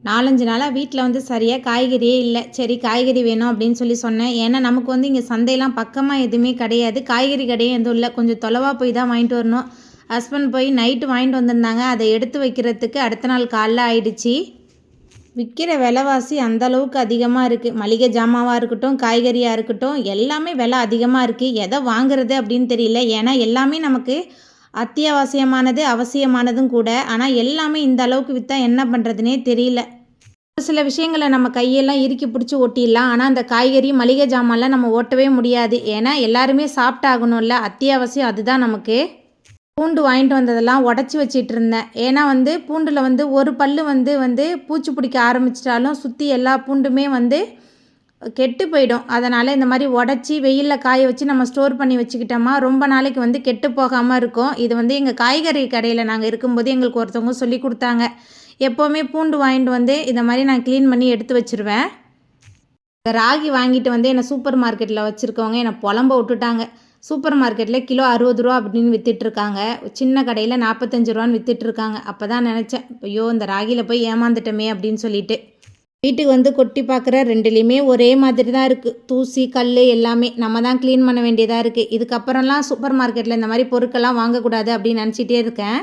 4, 5 நாளாக வீட்டில் வந்து சரியாக காய்கறியே இல்லை. சரி காய்கறி வேணும் அப்படின்னு சொல்லி சொன்னேன். ஏன்னா நமக்கு வந்து இங்கே சந்தையெல்லாம் பக்கமாக எதுவுமே கிடையாது. காய்கறி கடையும் எதுவும் இல்லை. கொஞ்சம் தொலைவாக போய் தான் வாங்கிட்டு வரணும். ஹஸ்பண்ட் போய் நைட்டு வாங்கிட்டு வந்திருந்தாங்க. அதை எடுத்து வைக்கிறதுக்கு அடுத்த நாள் காலைல ஆயிடுச்சு. விற்கிற விலைவாசி அந்த அளவுக்கு அதிகமாக இருக்குது. மளிகை ஜாமாவாக இருக்கட்டும், காய்கறியாக இருக்கட்டும், எல்லாமே விலை அதிகமாக இருக்குது. எதை வாங்குறது அப்படின்னு தெரியல. ஏன்னா எல்லாமே நமக்கு அத்தியாவசியமானது, அவசியமானதும் கூட. ஆனால் எல்லாமே இந்த அளவுக்கு விற்றா என்ன பண்ணுறதுனே தெரியல. ஒரு சில விஷயங்களை நம்ம கையெல்லாம் இறுக்கி பிடிச்சி ஓட்டிடலாம். ஆனால் அந்த காய்கறி, மளிகை ஜாமான்லாம் நம்ம ஓட்டவே முடியாது. ஏன்னா எல்லாருமே சாப்பிட்டாகணும்ல, அத்தியாவசியம் அதுதான் நமக்கு. பூண்டு வாங்கிட்டு வந்ததெல்லாம் உடச்சி வச்சிட்டு இருந்தேன். ஏன்னா வந்து பூண்டில் வந்து ஒரு பல் வந்து பூச்சி பிடிக்க ஆரம்பிச்சிட்டாலும் சுற்றி எல்லா பூண்டுமே வந்து கெட்டு போயிடும். அதனால் இந்த மாதிரி உடச்சி வெயிலில் காய வச்சு நம்ம ஸ்டோர் பண்ணி வச்சுக்கிட்டோமா ரொம்ப நாளைக்கு வந்து கெட்டு போகாமல் இருக்கும். இது வந்து எங்கள் காய்கறி கடையில் நாங்கள் இருக்கும்போது எங்களுக்கு ஒருத்தவங்க சொல்லி கொடுத்தாங்க. எப்போவுமே பூண்டு வாங்கிட்டு வந்து இந்த மாதிரி நான் க்ளீன் பண்ணி எடுத்து வச்சுருவேன். ராகி வாங்கிட்டு வந்து என்னை சூப்பர் மார்க்கெட்டில் வச்சுருக்கவங்க என்னை புலம்ப விட்டுட்டாங்க. சூப்பர் மார்க்கெட்டில் கிலோ 60 ரூபா அப்படின்னு விற்றுட்ருக்காங்க. சின்ன கடையில் 45 ரூபான்னு விற்றுட்ருக்காங்க. அப்போ தான் நினச்சேன், ஐயோ இந்த ராகியில் போய் ஏமாந்துட்டோமே அப்படின்னு சொல்லிட்டு. வீட்டுக்கு வந்து கொட்டி பார்க்குற 2லேயுமே ஒரே மாதிரி தான் இருக்குது. தூசி, கல் எல்லாமே நம்ம தான் க்ளீன் பண்ண வேண்டியதாக இருக்குது. இதுக்கப்புறம்லாம் சூப்பர் மார்க்கெட்டில் இந்த மாதிரி பொருட்கள்லாம் வாங்கக்கூடாது அப்படின்னு நினச்சிட்டே இருக்கேன்.